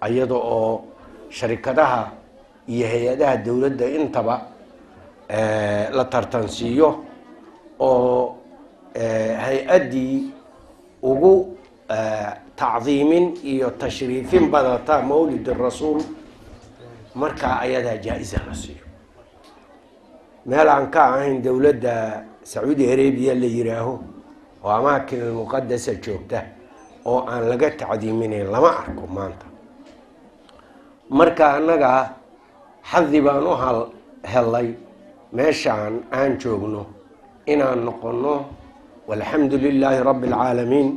ayada oo sharikadaha iyo hay'adaha dawladda intaba la tartansiiyo oo hay-adii ugu tacdiimin iyo tashriifin badata mawlid rasuul marka ayadaa jaa-isa la siiyo meel aan ka ahayn dawladda sacuudi arabiya la yiraaho oo amaakin muqaddasa joogta oo aan laga tacdiiminayn lama arko maanta marka annaga xadi baan u helay meeshaan aan joogno inaan noqono walxamdu lilaahi rabbi alcaalamiin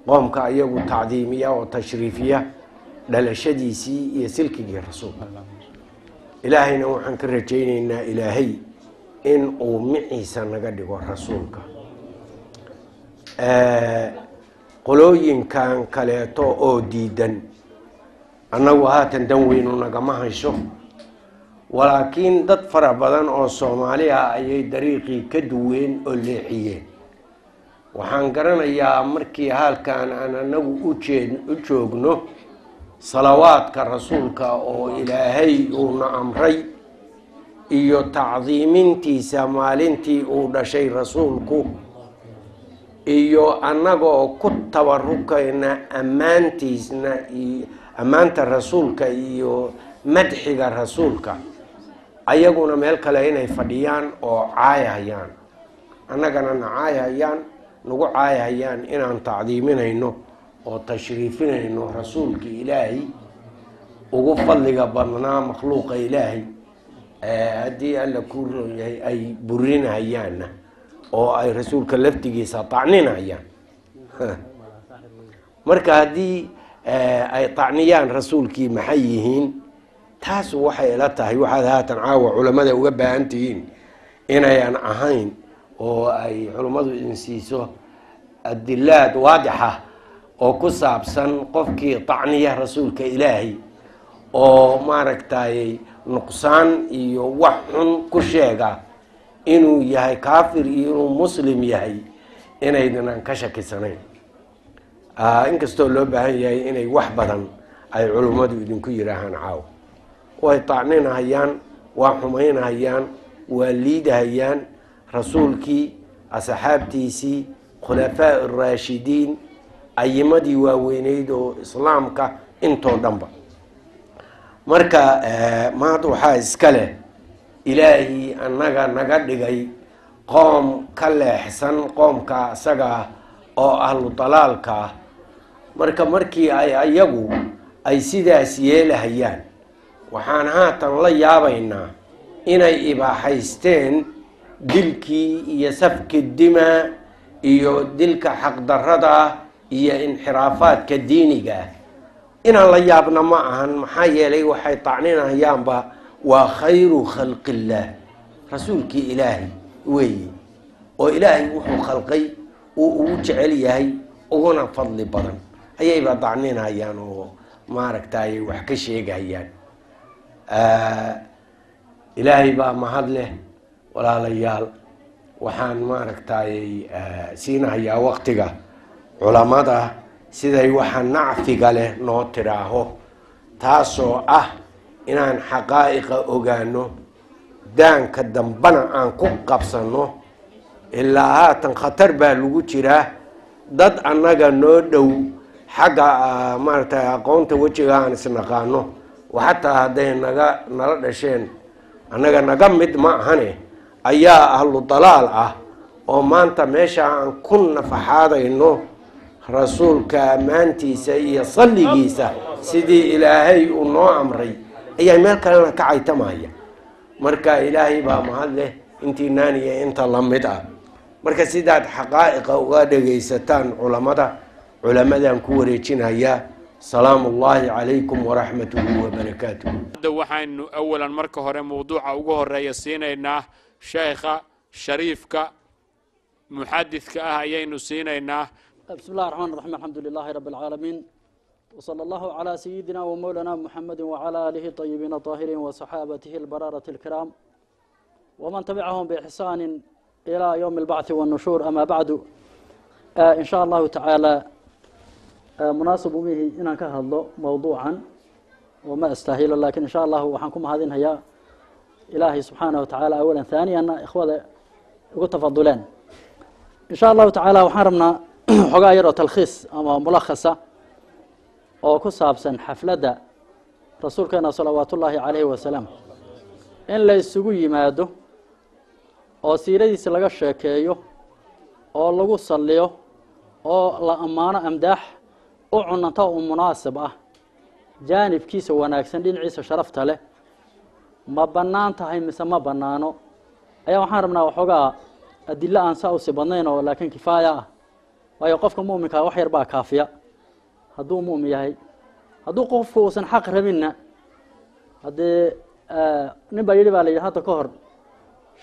qoomka iyagu tacdiimiya oo tashriifiya dhalashadiisii iyo silkigii rasuulka ilaahayna waxaan ka rajaynaynaa ilaahay in uu miciisa naga dhigo rasuulka qolooyinkan kaleeto oo diidan annagu haatan dan weynu nagama hayso walaakiin dad fara badan oo Soomaali ah ayay dariiqii ka duween oo leexiyeen waxaan garanayaa markii halkaan aan anagu u joogno salawaadka rasuulka oo ilaahay uuna amray iyo tacdiimintiisa maalintii uu dhashay rasuulku iyo annagoo ku tabarrukayna ammaantiisna iyo ammaanta rasuulka iyo madxiga rasuulka ayaguna meel kale inay fadhiyaan oo caayayaan annagana caayayaan nagu caayayaan inaan tacdiiminayno oo tashriifinayno rasuulka ilaahay ugu fadliga badnaa makhluuqa ilaahay haddii alla ku rooyahay ay burinayaan oo ay rasuulka laftigiisa tacninayaan marka haddii ay tacniyaan rasuulkii maxay yihiin taas waxay ila tahay waxaad haatan caawa culimada uga baahan tihiin inayan ahayn oo ay culimadu idin siiso adilaad waadixa oo ku saabsan qofkii tacniya rasuulka ilaahay oo maaragtay nuqsaan iyo wax xun ku sheega inuu yahay kaafir iyo inuu muslim yahay inaynan ka shakisanayn inkastoo loo baahan yahay inay wax badan ay culimadu idinku yiraahaan caaw way tacninayaan waa xumaynayaan waa liidahayaan rasuulkii asxaabtiisii khulafaa ar-raashidiin ayimadii waaweyneyd oo islaamka intoo dhanba marka maanta waxaa iska leh ilaahi annaga naga dhigay qoom ka leexsan qoomka isaga oo ahlu dalaalka marka markii ay ayagu ay sidaas yeelahayaan waxaan haatan la yaabaynaa inay ibaaxaysteen dilkii iyo safki dimaa iyo dilka xaqdarrada iyo inxiraafaadka diiniga inaan la yaabna ma ahan maxaa yeelay waxay tacninayaanba waa khayru khalqillaah rasuulkii ilaahay weeye oo ilaahay wuxuu khalqay uu ugu jecel yahay uguna fadli badan ayayba tacninayaan oo maaragtay wax ka sheegayaan ilaahay baa mahad leh walaalayaal waxaan maaragtay siinahayaa waqtiga culamada siday waxa nacfiga leh noo tiraaho taasoo ah inaan xaqaa'iqa ogaano daanka dambana aan ku qabsano ilaa haatan khatar baa lagu jiraa dad annaga noo dhow xagga maaragtay aqoonta wejiga aan isnaqaano waxataa hadday nala dhasheen annaga naga mid ma ahane ayaa ahlu dalaal ah oo maanta meesha aan ku nafaxaadayno rasuulka ammaantiisa iyo salligiisa sidii ilaahay uu noo amray ayaa meel kalena ka caytamaya marka ilaahay baa mahad leh intii naaniya inta la mid ah marka sidaad xaqaa'iqa uga dhagaysataan culamadan ku wareejinaya سلام الله عليكم ورحمته وبركاته. waxaan awalan marka hore mowduuca ugu horeeya siinayna sheekha shariifka muhaddithka ah ayaynu siinayna. بسم الله الرحمن الرحيم الحمد لله رب العالمين وصلى الله على سيدنا ومولانا محمد وعلى آله الطيبين الطاهرين وصحابته البررة الكرام ومن تبعهم بإحسان إلى يوم البعث والنشور. أما بعد إن شاء الله تعالى مناسب به إن كهذا موضوعا وما أستاهل، لكن إن شاء الله وحنكم هذين هي إلهي سبحانه وتعالى أولا، ثانيا إخوة تفضلان إن شاء الله تعالى. وحرمنا حقائر تلخيص أما ملخصة أو كسابسا حفلة رسولنا صلوات الله عليه وسلم إن لا يسوي ماده أو سيرتي لغا شيكيو أو لغو صليو أو لا أمانة أمداح أو عنتا مناسبة جانب كيس وناكسن دين عيسى شرفت له ما بنان تهي مثل ما بنانو أيها حرمنا وحقا أدلة أنساء وسبنينو لكن كفاية ويقفك مؤمنك وحير با كافية هدو مؤمن يهي هدو قفك وسن حق رمينا هدي نبا يلي بالي هاتا كهر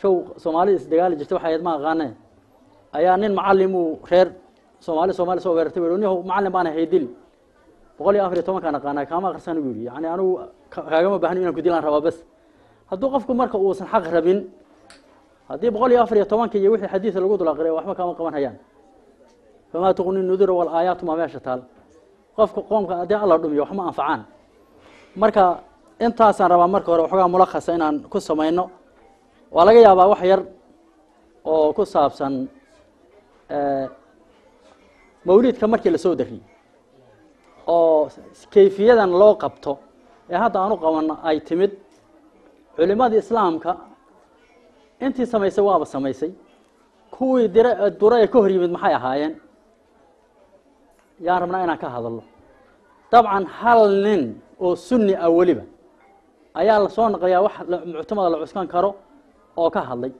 شو سومالي اسدقالي جرتو حياد ما غاني أيها نين معلمو خير سومالي سو غيرتبه هو معلم بانا هيدل بقولي أفري توما كان قانا كما قرسان يقولي يعني أنا كاغما بحني إنه كديلان ربا بس هدو قفكم مركا وسن حق ربين هدي بقولي أفري توما كي يوحي الحديث اللي قلت الأقري وحما كما قمان هيان فما تغني النذر والآيات ما ماشى تال قفك قوم هدي الله دمي وحما أنفعان مركا أنت أصلا ربا مركا وحقا ملخصة إن كسا ما إنه ولا جاي أبا وحير أو كسا بسن مولد كمركي لسودكي oo kayfiyadan loo qabto ee hadda aanu qaban ay timid culimada islaamka intii sameysay waaba sameysay kuwii duray ka hor yimid maxay ahaayeen yaan rabnaa inaan ka hadalno dabcan hal nin oo sunni awliba ayaa la soo naqliyaa wax muctamada la cuskan karo oo ka hadlay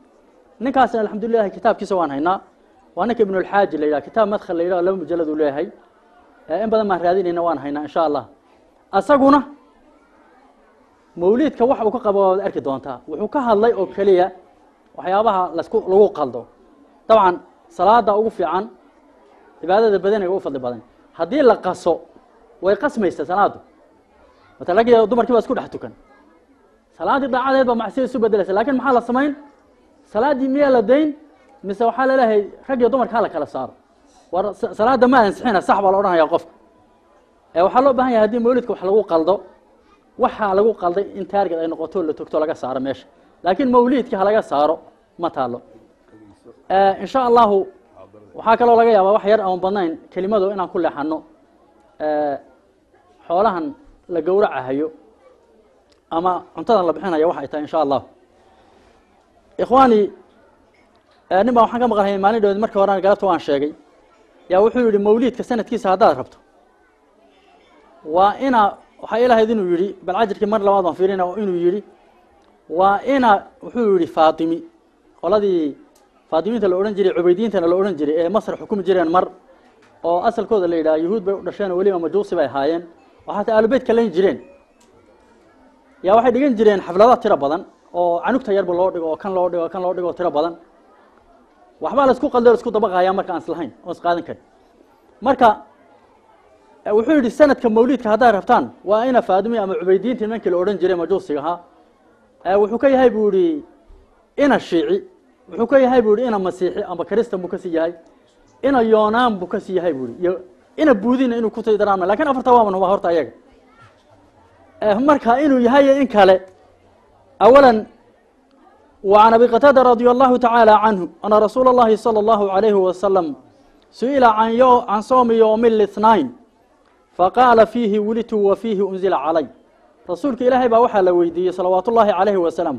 ninkaasna alxamdulillah kitaabkiisa waan haynaa waa ninka ibn al-Hajj leeyahay kitaab madkhal leeyahay laba mujallad uu leeyahay إن بدل ما راديننا وان هنا إن شاء الله أسقونا مولد كوح وكقبوا أركي دونتا وحكاها الله أوكلية وحيابها لسكو لو قلدو طبعا صلاة أوقف عن عبادة البدن يوقف البدن هذه لقصو ويقسم يستسناده وتلاقي دمر كيف أسكت حتوكن صلاة ضاع عليه بمعصية سبدلة لكن محل الصمين صلاة دي مية لدين مسوا حال له رجع دمر كهلا كلا صار صلاة ما أنسحنا صح ولا أنا يقف وحلو بهاي هذه مولدك وحلو قلده وحلو قلده أنت هرجع إنه قتول تقتل لك صار ماشي لكن مولدك هلا صاروا ما تعلو إن شاء الله وحكى له لقيا وحير أو بنين كلمته إن كل حنو حولهن لجورع هيو أما انتظر الله بحنا يا واحد إن شاء الله إخواني نبغى حاجة مغرهين ماني دود مركب ورانا قلبت وان شاقي يا وحول المولد كسنة كيس هذا ربطه وإنا وحيلها هذينو يري بالعجل كمر لواضع فينا وإنو يري وإنا وحول فاطمي والذي فاطمين الأورنجري عبيدين الأورنجري مصر حكومة جيران مر أو أصل كود اللي دا يهود برشان ولي مجوسي باي هاين وحتى أهل البيت كلين جيرين يا واحد يجين جيرين حفلات ترى بدن أو عنك تيار باللورد أو كان لورد أو ترى بدن وحبال اسكو قلدر اسكو دبقها يا مركا أنسلهين واسقادن كده مركا وحول السنة كموليد كهذا رفتان وأنا فادمي أم عبيدين تمنك الأورنجري مجوسي ها وحكي هاي بوري أنا الشيعي وحكي هاي بوري أنا مسيحي أما كريستن بكسي هاي أنا يونان بكسي هاي بوري أنا بودين إنه كنت يدرامنا لكن أفرتوا من هو هرتا يجا مركا إنه يهاي إن كله أولا وعن أبي قتادة رضي الله تعالى عنه أن رسول الله صلى الله عليه وسلم سئل عن صوم يوم الاثنين فقال فيه ولدت وفيه أنزل علي رسولك إلهي بوحى لويدي صلوات الله عليه وسلم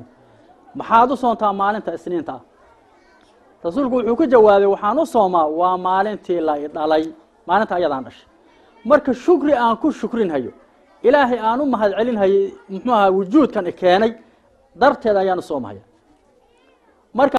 محادو صونتا مالنتا اسنينتا رسولك وحوك جوابي وحانو صوما ومالنتي لا يدالي مالنتا أيضان أش مرك الشكر آنكو شكرين هيو إلهي آنو مهد علين هي محوها وجود كان إكياني درت هذا يانو صوم هيا مرك